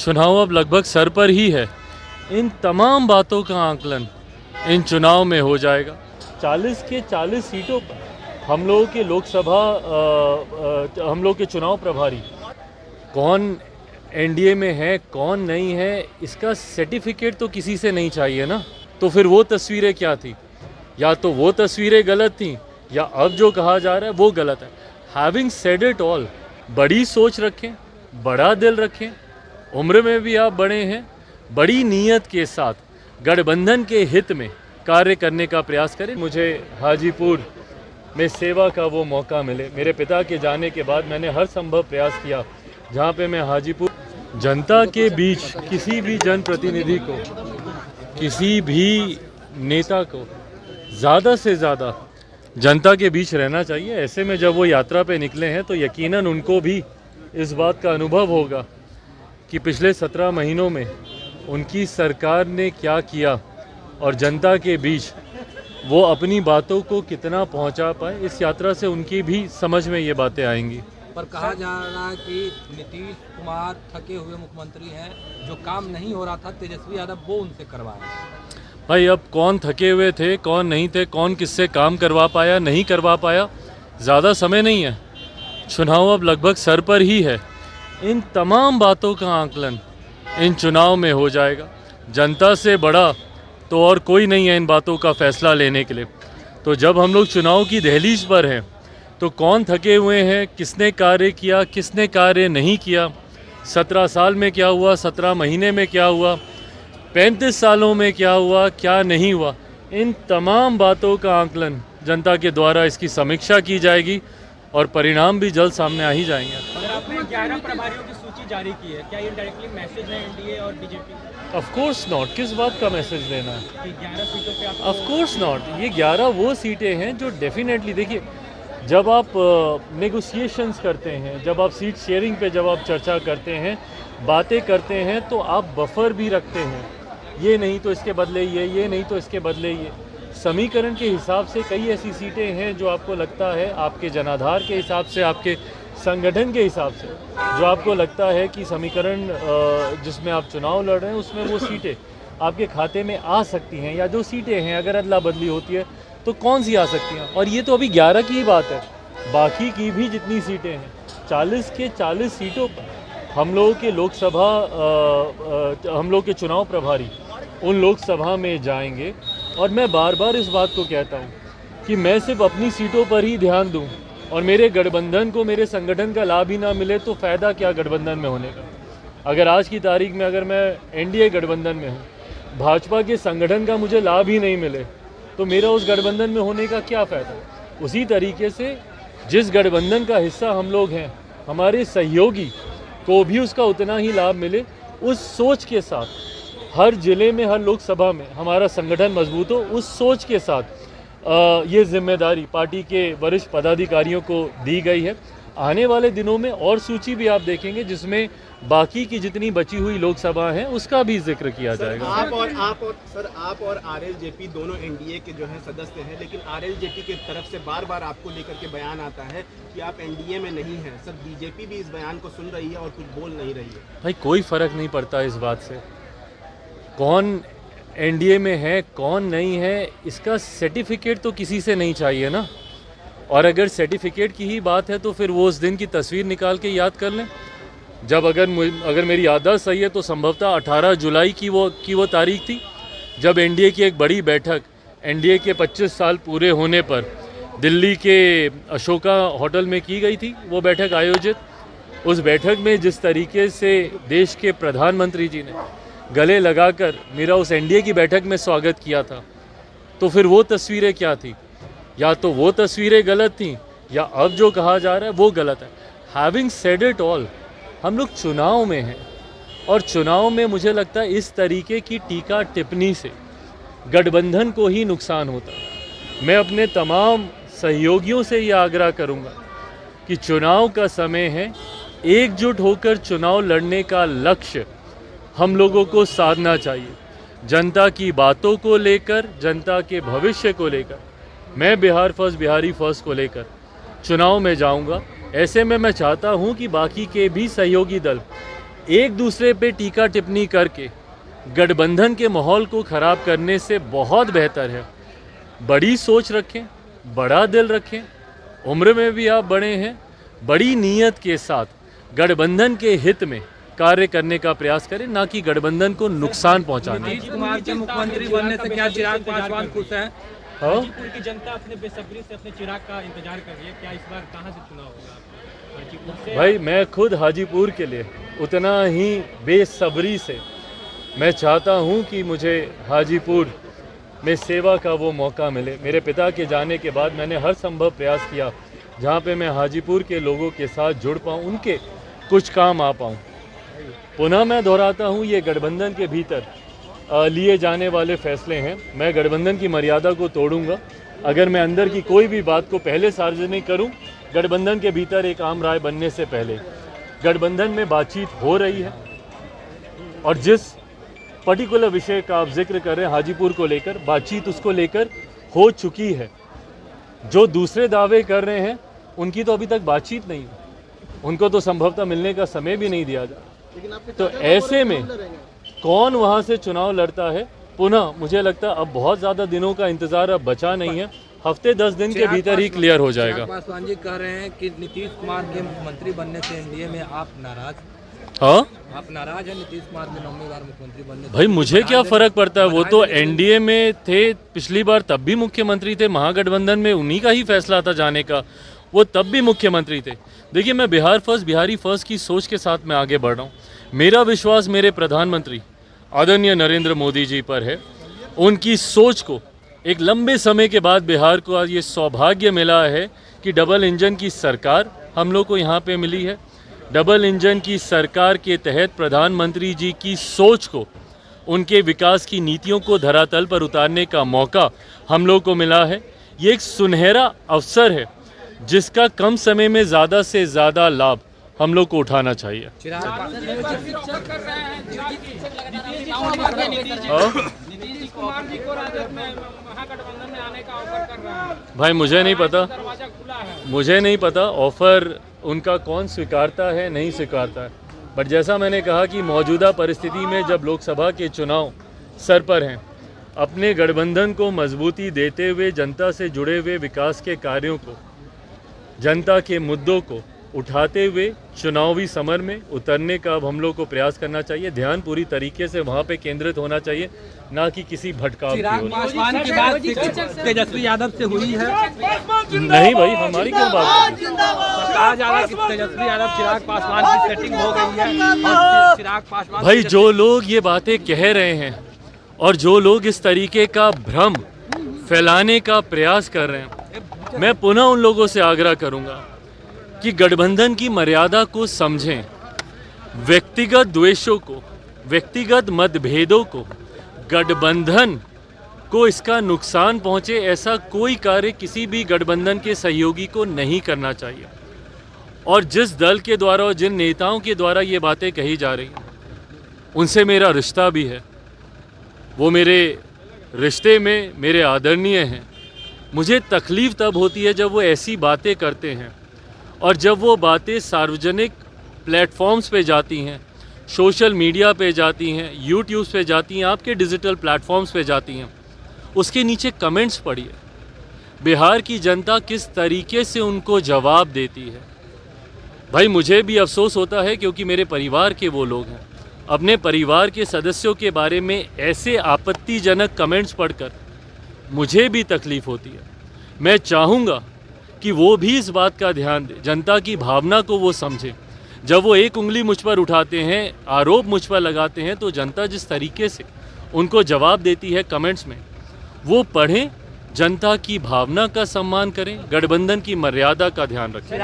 चुनाव अब लगभग सर पर ही है। इन तमाम बातों का आकलन इन चुनाव में हो जाएगा। 40 के 40 सीटों पर हम लोगों के लोकसभा हम लोग के चुनाव प्रभारी कौन एनडीए में है कौन नहीं है, इसका सर्टिफिकेट तो किसी से नहीं चाहिए ना। तो फिर वो तस्वीरें क्या थी? या तो वो तस्वीरें गलत थी या अब जो कहा जा रहा है वो गलत है। हैविंग सेड इट ऑल, बड़ी सोच रखें, बड़ा दिल रखें, उम्र में भी आप बड़े हैं, बड़ी नीयत के साथ गठबंधन के हित में कार्य करने का प्रयास करें। मुझे हाजीपुर में सेवा का वो मौका मिले। मेरे पिता के जाने के बाद मैंने हर संभव प्रयास किया जहाँ पे मैं हाजीपुर जनता के बीच किसी भी जनप्रतिनिधि को, किसी भी नेता को ज़्यादा से ज़्यादा जनता के बीच रहना चाहिए। ऐसे में जब वो यात्रा पे निकले हैं तो यकीनन उनको भी इस बात का अनुभव होगा कि पिछले 17 महीनों में उनकी सरकार ने क्या किया और जनता के बीच वो अपनी बातों को कितना पहुंचा पाए। इस यात्रा से उनकी भी समझ में ये बातें आएंगी। पर कहा जा रहा है कि नीतीश कुमार थके हुए मुख्यमंत्री हैं, जो काम नहीं हो रहा था तेजस्वी यादव वो उनसे करवाया। भाई अब कौन थके हुए थे कौन नहीं थे, कौन किससे काम करवा पाया नहीं करवा पाया, ज़्यादा समय नहीं है। चुनाव अब लगभग सर पर ही है। इन तमाम बातों का आकलन इन चुनाव में हो जाएगा। जनता से बड़ा तो और कोई नहीं है इन बातों का फैसला लेने के लिए। तो जब हम लोग चुनाव की दहलीज पर हैं तो कौन थके हुए हैं, किसने कार्य किया किसने कार्य नहीं किया, 17 साल में क्या हुआ, 17 महीने में क्या हुआ, 35 सालों में क्या हुआ क्या नहीं हुआ, इन तमाम बातों का आकलन जनता के द्वारा इसकी समीक्षा की जाएगी और परिणाम भी जल्द सामने आ ही जाएंगे। अगर आपने 11 प्रभारियों की सूची जारी की है, क्या ये डायरेक्टली मैसेज है एनडीए और बीजेपी? Of course not. किस बात का मैसेज देना है? कि 11 सीटों पे आप? Of course not. ये 11 वो सीटें हैं जो डेफिनेटली, देखिए जब आप नेगोशिएशंस करते हैं, जब आप सीट शेयरिंग पे जब आप चर्चा करते हैं, बातें करते हैं, तो आप बफर भी रखते हैं। ये नहीं तो इसके बदले ये नहीं तो इसके बदले ये। समीकरण के हिसाब से कई ऐसी सीटें हैं जो आपको लगता है, आपके जनाधार के हिसाब से, आपके संगठन के हिसाब से, जो आपको लगता है कि समीकरण जिसमें आप चुनाव लड़ रहे हैं उसमें वो सीटें आपके खाते में आ सकती हैं, या जो सीटें हैं अगर अदला बदली होती है तो कौन सी आ सकती हैं। और ये तो अभी 11 की ही बात है, बाकी की भी जितनी सीटें हैं 40 के 40 सीटों पर हम लोगों के लोकसभा हम लोग के चुनाव प्रभारी उन लोकसभा में जाएंगे। और मैं बार बार इस बात को कहता हूँ कि मैं सिर्फ अपनी सीटों पर ही ध्यान दूँ और मेरे गठबंधन को, मेरे संगठन का लाभ ही ना मिले तो फ़ायदा क्या गठबंधन में होने का। अगर आज की तारीख में अगर मैं एनडीए गठबंधन में हूँ, भाजपा के संगठन का मुझे लाभ ही नहीं मिले तो मेरा उस गठबंधन में होने का क्या फ़ायदा। उसी तरीके से जिस गठबंधन का हिस्सा हम लोग हैं, हमारे सहयोगी को भी उसका उतना ही लाभ मिले, उस सोच के साथ हर जिले में, हर लोकसभा में हमारा संगठन मजबूत हो, उस सोच के साथ ये जिम्मेदारी पार्टी के वरिष्ठ पदाधिकारियों को दी गई है। आने वाले दिनों में और सूची भी आप देखेंगे जिसमें बाकी की जितनी बची हुई लोकसभा हैं उसका भी जिक्र किया जाएगा। आप और आरएलजेपी दोनों एनडीए के जो हैं सदस्य हैं, लेकिन आरएलजेपी की तरफ से बार बार आपको लेकर के बयान आता है कि आप एनडीए में नहीं हैं। सर, बीजेपी भी इस बयान को सुन रही है और कुछ बोल नहीं रही है। भाई कोई फ़र्क नहीं पड़ता इस बात से, कौन एनडीए में है कौन नहीं है, इसका सर्टिफिकेट तो किसी से नहीं चाहिए ना। और अगर सर्टिफिकेट की ही बात है तो फिर वो उस दिन की तस्वीर निकाल के याद कर लें, जब अगर मेरी याददाश्त सही है तो संभवतः 18 जुलाई की वो तारीख थी जब एनडीए की एक बड़ी बैठक, एनडीए के 25 साल पूरे होने पर दिल्ली के अशोका होटल में की गई थी। वो बैठक आयोजित, उस बैठक में जिस तरीके से देश के प्रधानमंत्री जी ने गले लगाकर मेरा उस एनडीए की बैठक में स्वागत किया था, तो फिर वो तस्वीरें क्या थी? या तो वो तस्वीरें गलत थी या अब जो कहा जा रहा है वो गलत है। हैविंग सेड इट ऑल, हम लोग चुनाव में हैं और चुनाव में मुझे लगता है इस तरीके की टीका टिप्पणी से गठबंधन को ही नुकसान होता है। मैं अपने तमाम सहयोगियों से ये आग्रह करूँगा कि चुनाव का समय है, एकजुट होकर चुनाव लड़ने का लक्ष्य हम लोगों को साधना चाहिए। जनता की बातों को लेकर, जनता के भविष्य को लेकर, मैं बिहार फर्स्ट, बिहारी फर्स्ट को लेकर चुनाव में जाऊंगा। ऐसे में मैं चाहता हूं कि बाकी के भी सहयोगी दल एक दूसरे पे टीका टिप्पणी करके गठबंधन के माहौल को ख़राब करने से बहुत बेहतर है बड़ी सोच रखें, बड़ा दिल रखें, उम्र में भी आप बड़े हैं, बड़ी नीयत के साथ गठबंधन के हित में कार्य करने का प्रयास करें, ना कि गठबंधन को नुकसान पहुंचाने। नीतीश कुमार के मुख्यमंत्री बनने से क्या चिराग पासवान खुश हैं? हाजीपुर की जनता अपने बेसब्री से अपने चिराग का इंतजार कर रही है, क्या इस बार कहाँ से चुनाव होगा हाजीपुर से? भाई मैं खुद हाजीपुर के लिए उतना ही बेसब्री से मैं चाहता हूं कि मुझे हाजीपुर में सेवा का वो मौका मिले। मेरे पिता के जाने के बाद मैंने हर संभव प्रयास किया जहां पे मैं हाजीपुर के लोगों के साथ जुड़ पाऊं, उनके कुछ काम आ पाऊं। पुनः मैं दोहराता हूं, ये गठबंधन के भीतर लिए जाने वाले फैसले हैं। मैं गठबंधन की मर्यादा को तोड़ूंगा अगर मैं अंदर की कोई भी बात को पहले सार्वजनिक करूं। गठबंधन के भीतर एक आम राय बनने से पहले गठबंधन में बातचीत हो रही है और जिस पर्टिकुलर विषय का आप जिक्र कर रहे हैं हाजीपुर को लेकर, बातचीत उसको लेकर हो चुकी है। जो दूसरे दावे कर रहे हैं उनकी तो अभी तक बातचीत नहीं है, उनको तो संभवतः मिलने का समय भी नहीं दिया जा। तो ऐसे में कौन वहां से चुनाव लड़ता है, पुनः मुझे लगता है अब बहुत ज़्यादा दिनों का इंतज़ार अब बचा नहीं है, हफ्ते 10 दिन के भीतर ही क्लियर हो जाएगा। चिराग पासवान जी कह रहे हैं कि नीतीश कुमार के मुख्यमंत्री बनने से एनडीए में आप नाराज, हाँ आप नाराज हैं नीतीश कुमार के 9वीं बार मुख्यमंत्री बनने से? भाई मुझे क्या फ़र्क पड़ता है, वो तो एनडीए में थे पिछली बार, तब भी मुख्यमंत्री थे। महागठबंधन में उन्हीं का ही फैसला था जाने का, वो तब भी मुख्यमंत्री थे। देखिए मैं बिहार फर्स्ट, बिहारी फर्स्ट की सोच के साथ मैं आगे बढ़ रहा हूँ। मेरा विश्वास मेरे प्रधानमंत्री आदरणीय नरेंद्र मोदी जी पर है। उनकी सोच को एक लंबे समय के बाद बिहार को आज ये सौभाग्य मिला है कि डबल इंजन की सरकार हम लोग को यहाँ पे मिली है। डबल इंजन की सरकार के तहत प्रधानमंत्री जी की सोच को, उनके विकास की नीतियों को धरातल पर उतारने का मौका हम लोग को मिला है। ये एक सुनहरा अवसर है जिसका कम समय में ज़्यादा से ज़्यादा लाभ हम लोग को उठाना चाहिए। नीतीश कुमार जी को राजद में महागठबंधन में आने का ऑफर कर रहा है, भाई मुझे नहीं पता, दरवाजा खुला है। मुझे नहीं पता ऑफ़र उनका कौन स्वीकारता है नहीं स्वीकारता है, बट जैसा मैंने कहा कि मौजूदा परिस्थिति में जब लोकसभा के चुनाव सर पर हैं, अपने गठबंधन को मजबूती देते हुए जनता से जुड़े हुए विकास के कार्यों को, जनता के मुद्दों को उठाते हुए चुनावी समर में उतरने का अब हम लोग को प्रयास करना चाहिए। ध्यान पूरी तरीके से वहाँ पे केंद्रित होना चाहिए, ना कि किसी भटकाव चिराग की ओर। पासवान की बात तेजस्वी यादव से हुई है? नहीं भाई, हमारी क्यों बात है? कहा जा रहा है कि तेजस्वी यादव चिराग पासवान की सेटिंग हो गई है और चिराग पासवान भाई जो लोग ये बातें कह रहे हैं और जो लोग इस तरीके का भ्रम फैलाने का प्रयास कर रहे हैं, मैं पुनः उन लोगों से आग्रह करूंगा कि गठबंधन की मर्यादा को समझें। व्यक्तिगत द्वेषों को, व्यक्तिगत मतभेदों को, गठबंधन को इसका नुकसान पहुंचे ऐसा कोई कार्य किसी भी गठबंधन के सहयोगी को नहीं करना चाहिए। और जिस दल के द्वारा और जिन नेताओं के द्वारा ये बातें कही जा रही हैं, उनसे मेरा रिश्ता भी है, वो मेरे रिश्ते में मेरे आदरणीय हैं। मुझे तकलीफ़ तब होती है जब वो ऐसी बातें करते हैं और जब वो बातें सार्वजनिक प्लेटफॉर्म्स पे जाती हैं, सोशल मीडिया पे जाती हैं, यूट्यूब पे जाती हैं, आपके डिजिटल प्लेटफॉर्म्स पे जाती हैं, उसके नीचे कमेंट्स पढ़िए। बिहार की जनता किस तरीके से उनको जवाब देती है। भाई मुझे भी अफसोस होता है क्योंकि मेरे परिवार के वो लोग हैं, अपने परिवार के सदस्यों के बारे में ऐसे आपत्तिजनक कमेंट्स पढ़कर मुझे भी तकलीफ़ होती है। मैं चाहूँगा कि वो भी इस बात का ध्यान दें, जनता की भावना को वो समझें। जब वो एक उंगली मुझ पर उठाते हैं, आरोप मुझ पर लगाते हैं, तो जनता जिस तरीके से उनको जवाब देती है कमेंट्स में, वो पढ़ें, जनता की भावना का सम्मान करें, गठबंधन की मर्यादा का ध्यान रखें।